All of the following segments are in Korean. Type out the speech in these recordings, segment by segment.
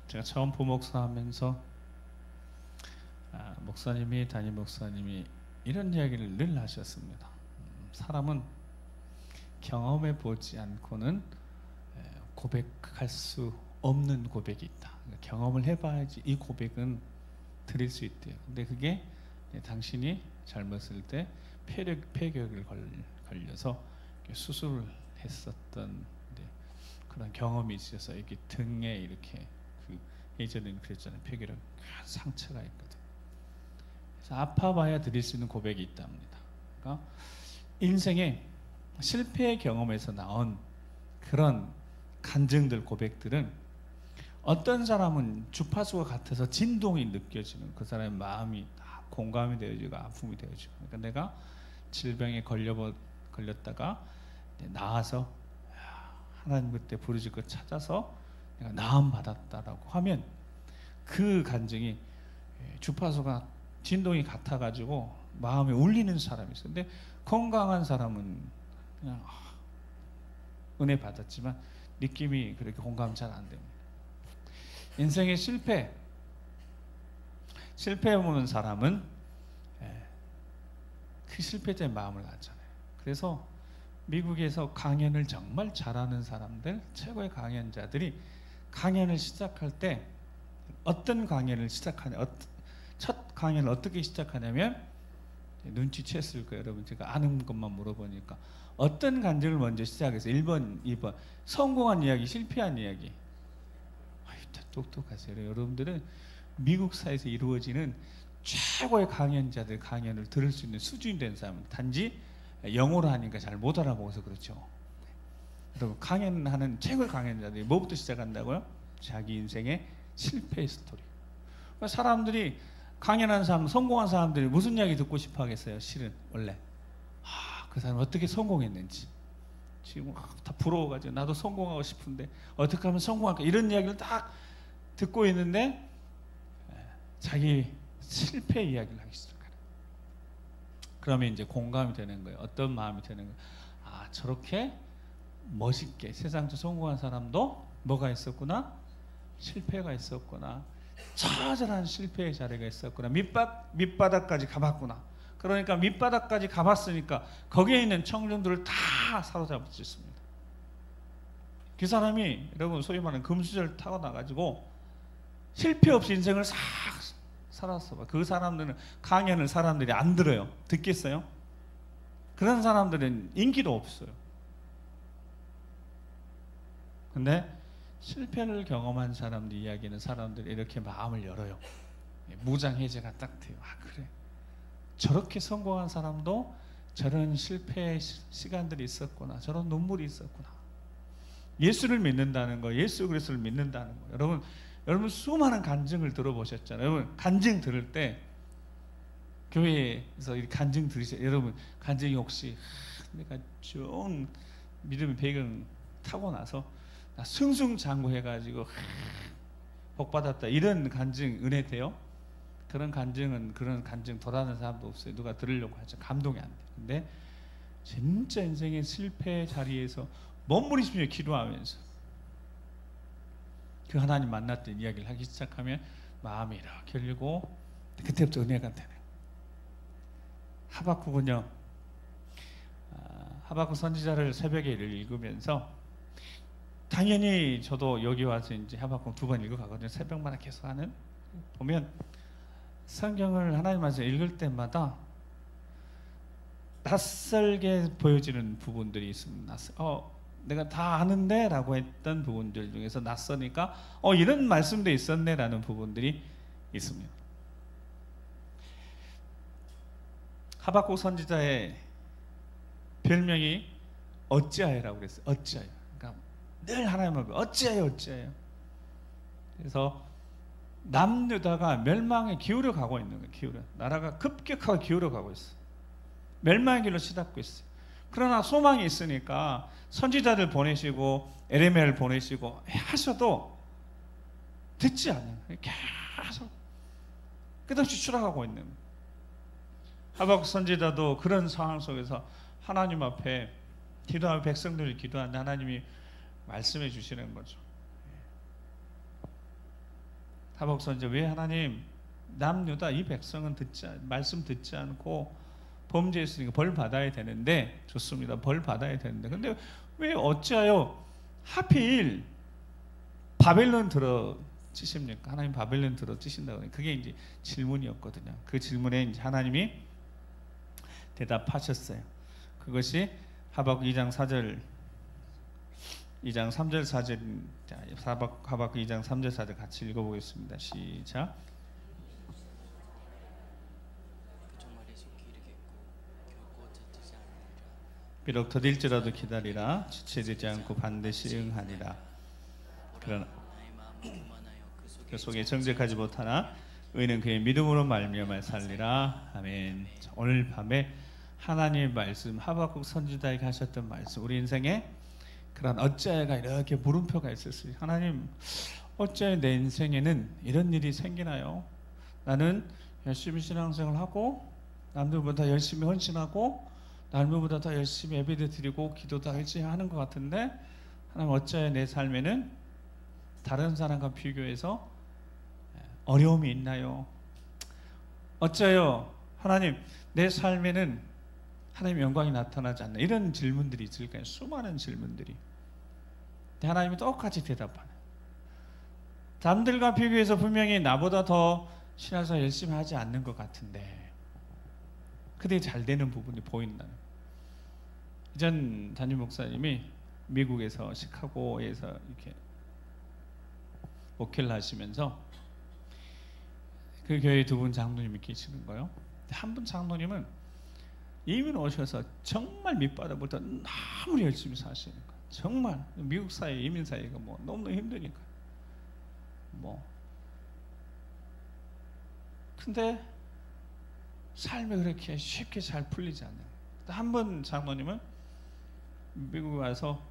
제가 처음 부목사하면서 목사님이 담임 목사님이 이런 이야기를 늘 하셨습니다. 사람은 경험해 보지 않고는 고백할 수 없는 고백이 있다. 그러니까 경험을 해봐야지 이 고백은 드릴 수 있대요. 근데 그게 당신이 젊었을 때 폐격을 걸려서 수술을 했었던 그런 경험이 있어서 이렇게 등에 이렇게 예전에는 그랬잖아요. 폐결은 큰 상처가 있거든. 그래서 아파봐야 드릴 수 있는 고백이 있답니다. 그러니까 인생의 실패의 경험에서 나온 그런 간증들, 고백들은 어떤 사람은 주파수가 같아서 진동이 느껴지는 그 사람의 마음이 다 공감이 되어지고 아픔이 되어지고, 그러니까 내가 질병에 걸렸다가 나아서 하나님 그때 부르짖고 찾아서 내가 나음 받았다라고 하면 그 간증이 주파수가 진동이 같아가지고 마음에 울리는 사람이 있어요. 근데 건강한 사람은 그냥 은혜 받았지만 느낌이 그렇게 공감 잘 안 됩니다. 인생의 실패해보는 사람은 그 실패 때문에 마음을 갖잖아요. 그래서 미국에서 강연을 정말 잘하는 사람들, 최고의 강연자들이 강연을 시작할 때 어떤 강연을 시작하냐, 첫 강연을 어떻게 시작하냐면, 눈치챘을 거예요. 여러분, 제가 아는 것만 물어보니까 어떤 간증을 먼저 시작해서 1번, 2번 성공한 이야기, 실패한 이야기. 똑똑하세요. 여러분들은 미국 사회에서 이루어지는 최고의 강연자들 강연을 들을 수 있는 수준이 된 사람은 단지 영어로 하니까 잘 못 알아보고서 그렇죠. 여러분, 강연하는 최고의 강연자들이 뭐부터 시작한다고요? 자기 인생의 실패의 스토리. 사람들이 강연하는 사람, 성공한 사람들이 무슨 이야기 듣고 싶어 하겠어요? 실은 원래 그 사람 어떻게 성공했는지, 지금 다 부러워가지고 나도 성공하고 싶은데 어떻게 하면 성공할까, 이런 이야기를 딱 듣고 있는데 자기 실패 이야기를 하기 시작하는. 그러면 이제 공감이 되는 거예요. 어떤 마음이 되는 거예요? 저렇게 멋있게 세상에서 성공한 사람도 뭐가 있었구나? 실패가 있었구나. 처절한 실패의 자리가 있었구나. 밑바닥까지 가봤구나. 그러니까 밑바닥까지 가봤으니까 거기에 있는 청중들을 다 사로잡을 수 있습니다. 그 사람이 여러분 소위 말하는 금수저를 타고 나가지고 실패 없이 인생을 싹 살았어 봐. 그 사람들은 강연을 사람들이 안 들어요. 듣겠어요? 그런 사람들은 인기도 없어요. 근데 실패를 경험한 사람들 이야기는 사람들이 이렇게 마음을 열어요. 무장해제가 딱 돼요. 그래, 저렇게 성공한 사람도 저런 실패의 시간들이 있었구나. 저런 눈물이 있었구나. 예수를 믿는다는 거, 예수 그리스도를 믿는다는 거. 여러분 수많은 간증을 들어보셨잖아요. 여러분 간증 들을 때 교회에서 간증 들으세요. 여러분 간증이 혹시 내가 좀 믿음의 배경 타고 나서 나 승승장구해가지고 복 받았다, 이런 간증 은혜 돼요? 그런 간증 도라는 사람도 없어요. 누가 들으려고 하죠. 감동이 안 돼. 근데 진짜 인생의 실패 자리에서 몸부림치며 기도하면서 그 하나님 만났던 이야기를 하기 시작하면 마음이 이렇게 열리고 그때부터 은혜가 되네. 하박국은요, 하박국 선지자를 새벽에 읽으면서, 당연히 저도 여기 와서 이제 하박국 2번 읽어가거든요. 새벽마다 계속 하는. 보면 성경을 하나님 말씀 읽을 때마다 낯설게 보여지는 부분들이 있습니다. 내가 다 아는데 라고 했던 부분들 중에서 낯서니까 이런 말씀도 있었네 라는 부분들이 있습니다. 하박국 선지자의 별명이 어찌하여라고 그랬어요. 어찌하여. 그러니까 늘 하나님 앞에 어찌하여. 그래서 남유다가 멸망에 기울어 가고 있는 거예요. 나라가 급격하게 기울어 가고 있어요. 멸망의 길로 치닫고 있어요. 그러나 소망이 있으니까 선지자들 보내시고 에레미야를 보내시고 하셔도 듣지 않는 거예요. 계속 끝없이 추락하고 있는 거예요. 하박국 선지자도 그런 상황 속에서 하나님 앞에 기도하며 백성들을 기도하는데 하나님이 말씀해 주시는 거죠. 하박국 선지자 왜 하나님 남유다 이 백성은 말씀 듣지 않고 범죄했으니까 벌 받아야 되는데 좋습니다. 벌 받아야 되는데 근데 왜 어찌하여 하필 바벨론 들어 찌십니까? 하나님 바벨론 들어 찌신다고 그게 이제 질문이었거든요. 그 질문에 이제 하나님이 대답하셨어요. 그것이 하박국 2장 4절 2장 3절 4절 하박국 2장 3절 4절 같이 읽어보겠습니다. 시작. 비록 더딜지라도 기다리라. 지체되지 않고 반드시 응하리라. 그러나 그 속에 정죄하지 못하나 의는 그의 믿음으로 말미암아 살리라. 아멘. 오늘 밤에 하나님의 말씀, 하박국 선지자에게 하셨던 말씀, 우리 인생에 그런 어찌하여가 이렇게 물음표가 있었어요. 하나님, 어찌하여 내 인생에는 이런 일이 생기나요? 나는 열심히 신앙생활을 하고 남들보다 열심히 헌신하고 남들보다 더 열심히 예배도 드리고 기도도 열심히 하는 것 같은데 하나님, 어찌하여 내 삶에는 다른 사람과 비교해서 어려움이 있나요? 어찌하여 하나님 내 삶에는 하나님의 영광이 나타나지 않나? 이런 질문들이 있을 거예요. 수많은 질문들이. 근데 하나님이 똑같이 대답하네. 남들과 비교해서 분명히 나보다 더 신앙생활 열심히 하지 않는 것 같은데 그들이 잘 되는 부분이 보인다는. 이전 담임 목사님이 미국에서 시카고에서 이렇게 목회를 하시면서 그 교회에 두 분 장로님이 계시는 거예요. 한 분 장로님은 이민 오셔서 정말 밑바닥부터 너무 열심히 사시는 거예요. 정말 미국 사회, 이민 사회가 뭐 너무너무 힘드니까. 근데 삶이 그렇게 쉽게 잘 풀리지 않아요. 한 번 장로님은 미국에 와서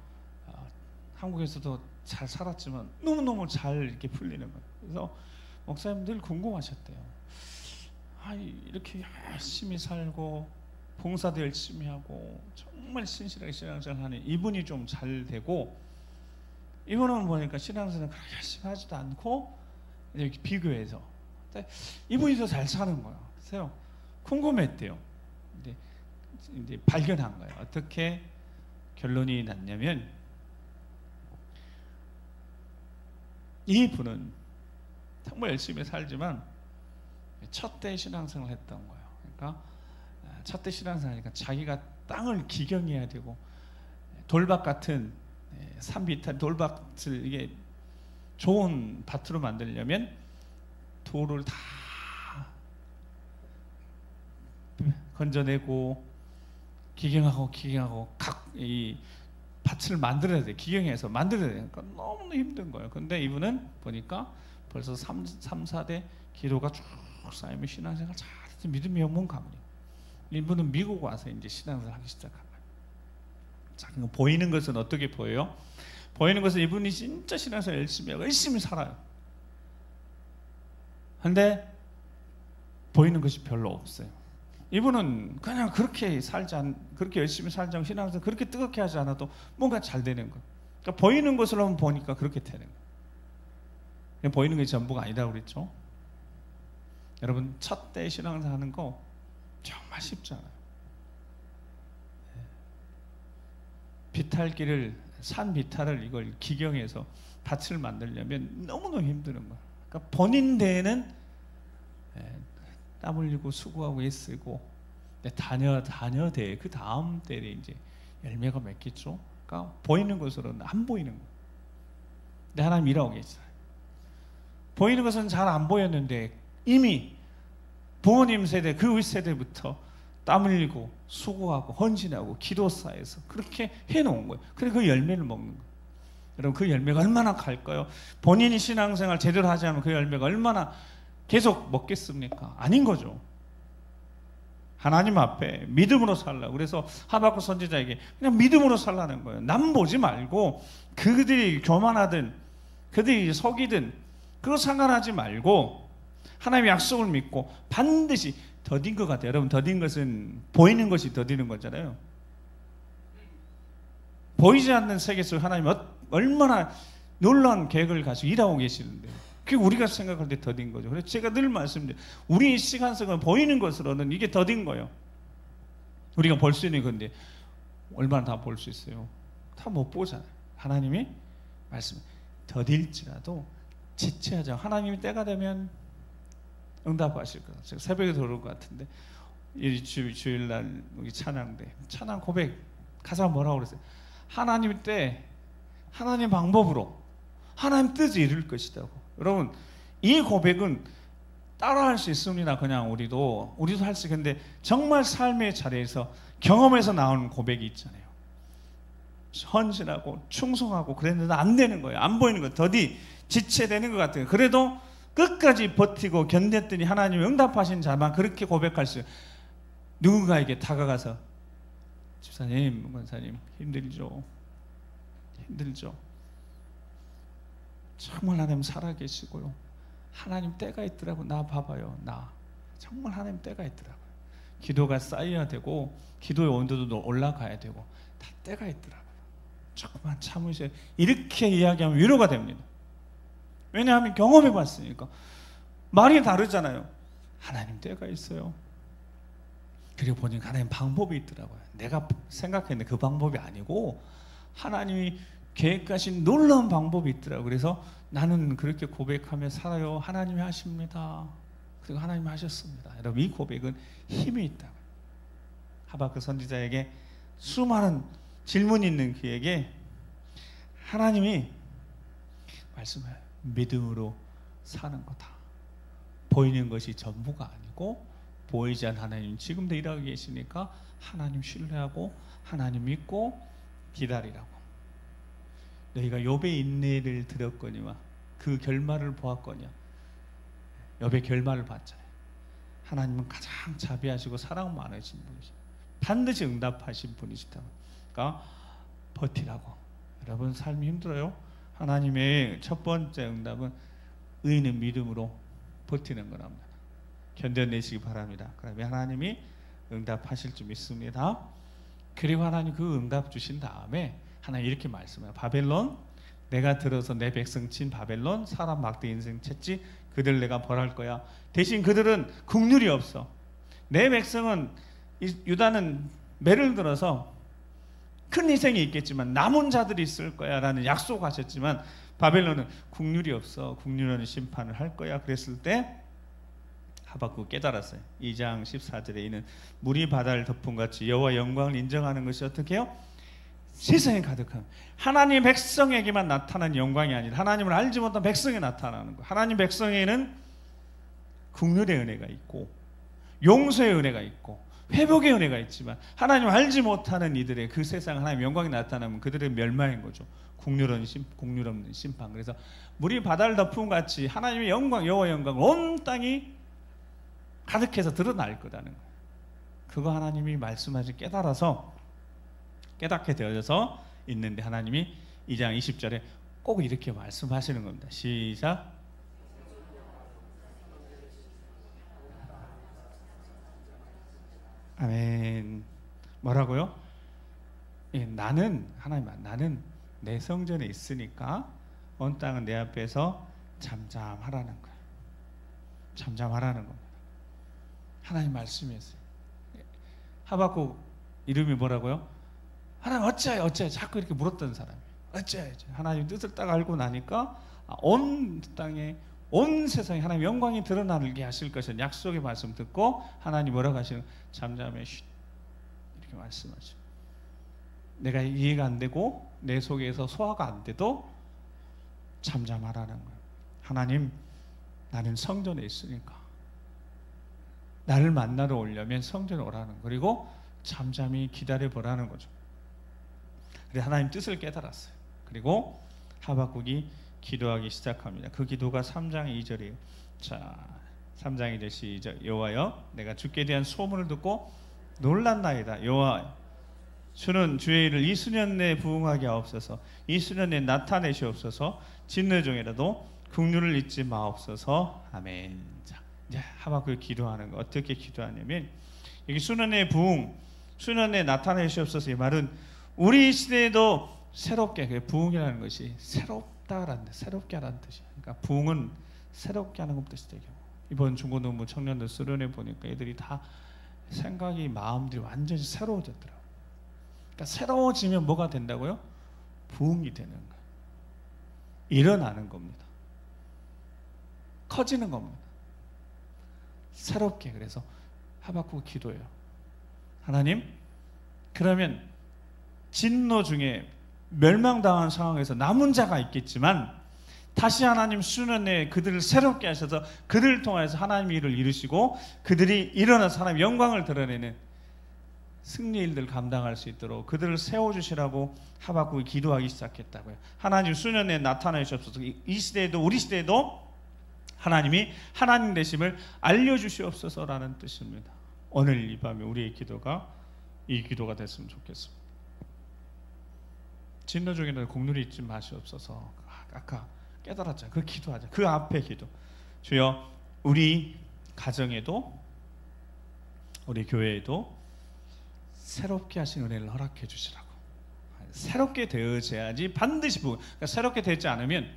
한국에서도 잘 살았지만 너무너무 잘 이렇게 풀리는 거예요. 그래서 목사님 늘 궁금하셨대요. 이렇게 열심히 살고 봉사도 열심히 하고 정말 신실하게 신앙생활 하는 이분이 좀 잘 되고 이분은 보니까 신앙생활 그렇게 열심히 하지도 않고 이렇게 비교해서 이분이 더 잘 사는 거예요. 그래서 궁금했대요. 이제 발견한 거예요. 어떻게 결론이 났냐면 이분은 정말 열심히 살지만 첫대 신앙생활을 했던 거예요. 그러니까 첫대 신앙생활이니까 자기가 땅을 기경해야 되고 돌밭 같은 산비탈 돌밭을 이게 좋은 밭으로 만들려면 돌을 다 건져내고 기경하고 각 이 밭을 만들어야 돼. 기경해서 만들어야 되니까 너무 힘든 거예요. 근데 이분은 보니까 벌써 3, 4대 기도가 쭉 쌓이면 신앙생활 잘해서 믿음의 영문 가문이. 이분은 미국 와서 이제 신앙생활 하기 시작한 거예요. 자, 보이는 것은 어떻게 보여요? 보이는 것은 이분이 진짜 신앙생활 열심히 하고 열심히 살아요. 근데 보이는 것이 별로 없어요. 이분은 그냥 그렇게 그렇게 열심히 살지 않고 신앙생활 그렇게 뜨겁게 하지 않아도 뭔가 잘 되는 거. 그러니까 보이는 것으로만 보니까 그렇게 되는 거. 보이는 것이 전부가 아니라고 그랬죠. 여러분, 첫대 신앙생활 하는 거 정말 쉽지 않아요. 비탈길을 산 비탈을 이걸 기경해서 밭을 만들려면 너무너무 힘드는 거예요. 그러니까 본인 대에는 땀 흘리고 수고하고 애쓰고 다녀대 그 다음 때에 이제 열매가 맺겠죠. 그러니까 보이는 것으로는 안 보이는 거예요. 근데 하나님 일하고 계시잖아요. 보이는 것은 잘 안 보였는데 이미 부모님 세대 그 윗세대부터 땀 흘리고 수고하고 헌신하고 기도 쌓여서 그렇게 해놓은 거예요. 그래 그 열매를 먹는 거예요. 여러분, 그 열매가 얼마나 갈까요? 본인이 신앙생활 제대로 하지 않으면 그 열매가 얼마나 계속 먹겠습니까? 아닌 거죠. 하나님 앞에 믿음으로 살라고. 그래서 하박국 선지자에게 그냥 믿음으로 살라는 거예요. 남 보지 말고 그들이 교만하든 그들이 속이든 그거 상관하지 말고 하나님의 약속을 믿고 반드시 더딘 것 같아요. 여러분, 더딘 것은 보이는 것이 더디는 거잖아요. 보이지 않는 세계 속 하나님이 얼마나 놀라운 계획을 가지고 일하고 계시는데 그게 우리가 생각할 때 더딘 거죠. 그래서 제가 늘 말씀드려요. 우리 시간 속에 보이는 것으로는 이게 더딘 거예요. 우리가 볼 수 있는 건데 얼마나 다 볼 수 있어요? 다 못 보잖아요. 하나님이 말씀 더딜지라도 지체하자. 하나님이 때가 되면 응답하실 거예요. 제가 새벽에 들어올 것 같은데 이 주일날 우리 찬양대 찬양 고백 가사 뭐라고 그랬어요? 하나님 때 하나님 방법으로 하나님 뜻을 이룰 것이다고. 여러분 이 고백은 따라할 수 있습니다. 그냥 우리도 할 수 있는데 정말 삶의 자리에서 경험에서 나오는 고백이 있잖아요. 헌신하고 충성하고 그랬는데 안 되는 거예요. 안 보이는 거예요. 더디 지체되는 것 같아요. 그래도 끝까지 버티고 견뎠더니 하나님이 응답하신 자만 그렇게 고백할 수 있어요. 누군가에게 다가가서 집사님, 권사님 힘들죠. 정말 하나님 살아계시고요. 하나님 때가 있더라고. 나 봐봐요. 나 정말 하나님 때가 있더라고요. 기도가 쌓여야 되고 기도의 온도도 올라가야 되고 다 때가 있더라고요. 조금만 참으세요. 이렇게 이야기하면 위로가 됩니다. 왜냐하면 경험해 봤으니까. 말이 다르잖아요. 하나님 때가 있어요. 그리고 보니까 하나님 방법이 있더라고요. 내가 생각했는데 그 방법이 아니고 하나님이 계획하신 놀라운 방법이 있더라고요. 그래서 나는 그렇게 고백하며 살아요. 하나님이 하십니다. 그리고 하나님이 하셨습니다. 여러분 이 고백은 힘이 있다고요. 하박국 선지자에게 수많은 질문이 있는 그에게 하나님이 말씀해요. 믿음으로 사는 거다. 보이는 것이 전부가 아니고 보이지 않는 하나님 지금도 일하고 계시니까 하나님 신뢰하고 하나님 믿고 기다리라고. 너희가 욥의 인내를 들었거니와 그 결말을 보았거니와. 욥의 결말을 봤잖아요. 하나님은 가장 자비하시고 사랑 많으신 분이시죠. 반드시 응답하신 분이시다. 그러니까 버티라고. 여러분 삶이 힘들어요. 하나님의 첫 번째 응답은 의인은 믿음으로 버티는 거랍니다. 견뎌내시기 바랍니다. 그러면 하나님이 응답하실 줄 믿습니다. 그리고 하나님 그 응답 주신 다음에 하나님 이렇게 말씀해요. 바벨론 내가 들어서 내 백성 친 바벨론 사람 막대 인생 쳤지 그들 내가 벌할 거야. 대신 그들은 국률이 없어. 내 백성은 유다는 매를 들어서 큰 희생이 있겠지만 남은 자들이 있을 거야 라는 약속하셨지만 바벨론은 국률이 없어. 국률은 심판을 할 거야. 그랬을 때 하박국 깨달았어요. 2장 14절에 있는 물이 바다를 덮음같이 여호와 영광을 인정하는 것이 어떻게 해요? 세상에 가득한 하나님 백성에게만 나타난 영광이 아니라 하나님을 알지 못한 백성에 나타나는 거예요. 하나님 백성에는 국률의 은혜가 있고 용서의 은혜가 있고 회복의 은혜가 있지만 하나님 알지 못하는 이들의 그 세상 하나님 영광이 나타나면 그들의 멸망인 거죠. 국률 없는 심판. 그래서 물이 바다를 덮음 같이 하나님의 영광 여호와 영광 온 땅이 가득해서 드러날 거라는 거예요. 그거 하나님이 말씀하시 깨닫게 되어져서 있는데 하나님이 2장 20절에 꼭 이렇게 말씀하시는 겁니다. 시작. 아멘. 뭐라고요? 예, 나는 내 성전에 있으니까 온 땅은 내 앞에서 잠잠하라는 거예요. 잠잠하라는 겁니다. 하나님 말씀이었어요. 하박국 이름이 뭐라고요? 하나님 어찌하여 자꾸 이렇게 물었던 사람이에요. 어찌하여 하나님 뜻을 딱 알고 나니까 온 땅에 온 세상에 하나님 영광이 드러나게 하실 것을 약속의 말씀 듣고 하나님 뭐라고 하시는 잠잠해 이렇게 말씀하죠. 내가 이해가 안 되고 내 속에서 소화가 안 돼도 잠잠하라는 거예요. 하나님 나는 성전에 있으니까 나를 만나러 오려면 성전에 오라는 거예요. 그리고 잠잠히 기다려보라는 거죠. 그래서 하나님 뜻을 깨달았어요. 그리고 하박국이 기도하기 시작합니다. 그 기도가 3장 2절이에요. 자, 3장 2절 시작. 여호와여 내가 주께 대한 소문을 듣고 놀랐나이다. 여호와 주는 주의 일을 이 수년 내에 부응하게 하옵소서. 이 수년 내에 나타내시옵소서. 진노 중에라도 긍휼을 잊지 마옵소서. 아멘. 자, 이제 하박국이 기도하는 거 어떻게 기도하냐면 여기 수년 내에 부응, 수년 내에 나타내시옵소서. 이 말은 우리 시대에도 새롭게 부응이라는 것이 새롭게 하라는 뜻이에요. 그러니까 부응은 새롭게 하는 것부터 시작해요. 이번 중고등부 청년들 수련회 보니까 애들이 다 생각이 마음들이 완전히 새로워졌더라고요. 그러니까 새로워지면 뭐가 된다고요? 부흥이 되는 거예요. 일어나는 겁니다. 커지는 겁니다. 새롭게. 그래서 하박국 기도해요. 하나님, 그러면 진노 중에 멸망당한 상황에서 남은 자가 있겠지만 다시 하나님 수년 내에 그들을 새롭게 하셔서 그들을 통해서 하나님의 일을 이루시고 그들이 일어나서 하나님의 영광을 드러내는 승리 일들을 감당할 수 있도록 그들을 세워주시라고 하박국이 기도하기 시작했다고요. 하나님 수년 내에 나타나 주시옵소서. 이 시대에도 우리 시대에도 하나님이 하나님 되심을 알려주시옵소서라는 뜻입니다. 오늘 이 밤에 우리의 기도가 이 기도가 됐으면 좋겠습니다. 진노 중에는 공률이 잊지 마시옵소서. 아까 깨달았잖아요. 그 기도하자. 그 앞에 기도. 주여, 우리 가정에도 우리 교회에도 새롭게 하신 은혜를 허락해 주시라고. 새롭게 되어져야지 반드시 그러니까 새롭게 되지 않으면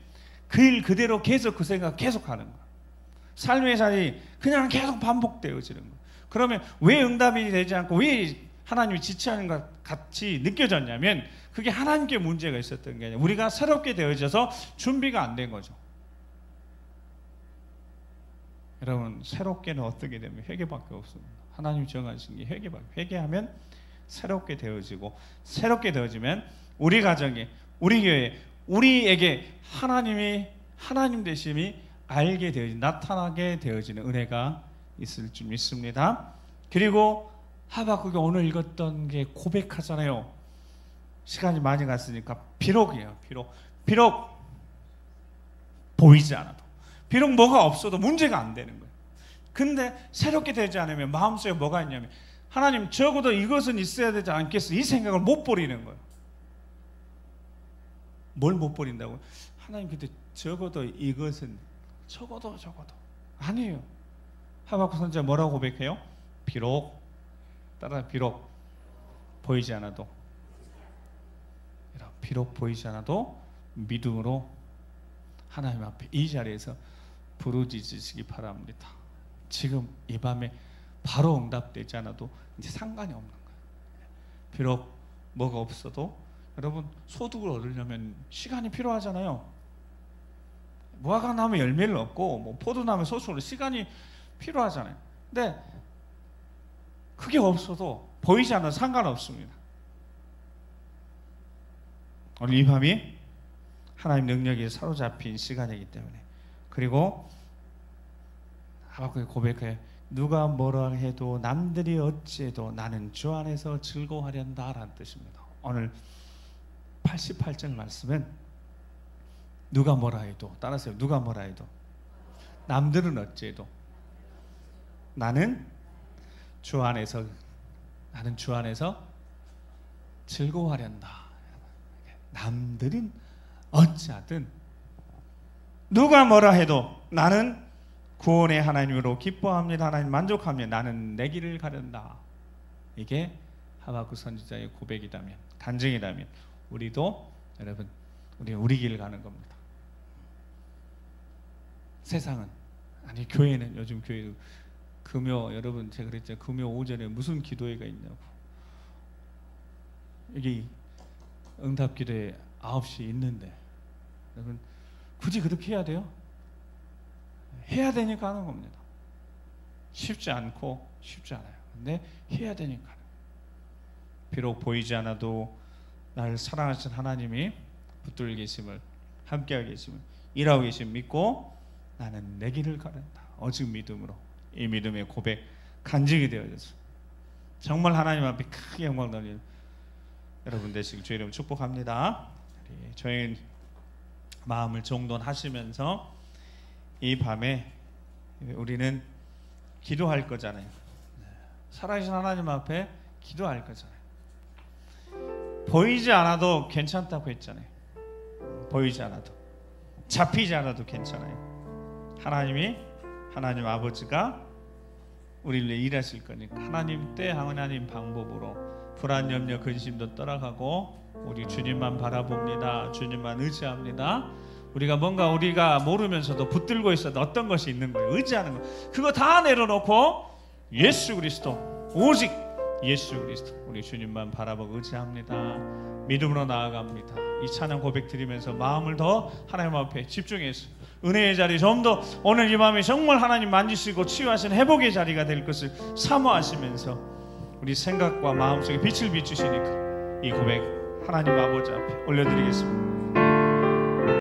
그 일 그대로 계속 그 생각 계속 하는 거야. 삶의 자리 그냥 계속 반복되어지는 거야. 그러면 왜 응답이 되지 않고 왜 하나님이 지체하는 것 같이 느껴졌냐면 그게 하나님께 문제가 있었던 게 아니라 우리가 새롭게 되어져서 준비가 안 된 거죠. 여러분, 새롭게는 어떻게 되면 회개밖에 없습니다. 하나님 정하신 게 회개밖에. 회개하면 새롭게 되어지고 새롭게 되어지면 우리 가정에 우리 교회에 우리에게 하나님이 하나님 되심이 알게 되어지 나타나게 되어지는 은혜가 있을 줄 믿습니다. 그리고 하박국이 오늘 읽었던 게 고백하잖아요. 시간이 많이 갔으니까 비록이에요. 비록 보이지 않아도, 비록 뭐가 없어도 문제가 안 되는 거예요. 근데 새롭게 되지 않으면 마음속에 뭐가 있냐면 하나님, 적어도 이것은 있어야 되지 않겠어, 이 생각을 못 버리는 거예요. 뭘 못 버린다고요? 하나님, 근데 적어도 이것은 적어도 아니에요. 하박국 선지자 뭐라고 고백해요? 비록, 따라 비록 보이지 않아도, 비록 보이지 않아도 믿음으로 하나님 앞에 이 자리에서 부르짖으시기 바랍니다. 지금 이 밤에 바로 응답되지 않아도 이제 상관이 없는 거예요. 비록 뭐가 없어도, 여러분, 소득을 얻으려면 시간이 필요하잖아요. 무화과 나무 열매를 얻고 뭐 포도나무 소출로 시간이 필요하잖아요. 근데 그게 없어도 보이지 않아도 상관없습니다. 오늘 이 밤이 하나님 능력에 사로잡힌 시간이기 때문에, 그리고 하박국이 고백해, 누가 뭐라 해도 남들이 어찌해도 나는 주 안에서 즐거워하련다 라는 뜻입니다. 오늘 88절 말씀은 누가 뭐라 해도, 따라서요, 누가 뭐라 해도 남들은 어찌해도 나는 주 안에서 즐거워하련다. 남들은 어찌하든 누가 뭐라 해도 나는 구원의 하나님으로 기뻐합니다. 하나님 만족합니다. 나는 내 길을 가련다. 이게 하박국 선지자의 고백이라면, 간증이라면 우리도, 여러분, 우리 길을 가는 겁니다. 세상은, 아니 교회는, 요즘 교회도 금요, 여러분 제가 그랬죠, 금요 오전에 무슨 기도회가 있냐고. 여기 응답 기도회 9시 있는데 여러분 굳이 그렇게 해야 돼요? 해야 되니까 하는 겁니다. 쉽지 않고 쉽지 않아요. 근데 해야 되니까. 비록 보이지 않아도 나를 사랑하신 하나님이 붙들고 계심을, 함께하고 계심을, 일하고 계심을 믿고 나는 내 길을 가련다. 오직 믿음으로, 이 믿음의 고백, 간증이 되어져서 정말 하나님 앞에 크게 영광 돌리는 여러분 되시길 주의 이름으로 축복합니다. 저희 마음을 정돈하시면서 이 밤에 우리는 기도할 거잖아요. 살아계신 하나님 앞에 기도할 거잖아요. 보이지 않아도 괜찮다고 했잖아요. 보이지 않아도, 잡히지 않아도 괜찮아요. 하나님 아버지가 우리를 위해 일하실 거니까 하나님 때, 하나님 방법으로 불안, 염려, 근심도 떠나가고 우리 주님만 바라봅니다. 주님만 의지합니다. 우리가 뭔가 우리가 모르면서도 붙들고 있어도 어떤 것이 있는 거예요. 의지하는 거. 그거 다 내려놓고 예수 그리스도, 오직 예수 그리스도, 우리 주님만 바라보고 의지합니다. 믿음으로 나아갑니다. 이 찬양 고백 드리면서 마음을 더 하나님 앞에 집중해서 은혜의 자리, 좀 더 오늘 이 마음이 정말 하나님 만지시고 치유하시는 회복의 자리가 될 것을 사모하시면서 우리 생각과 마음속에 빛을 비추시니까 이 고백 하나님 아버지 앞에 올려드리겠습니다.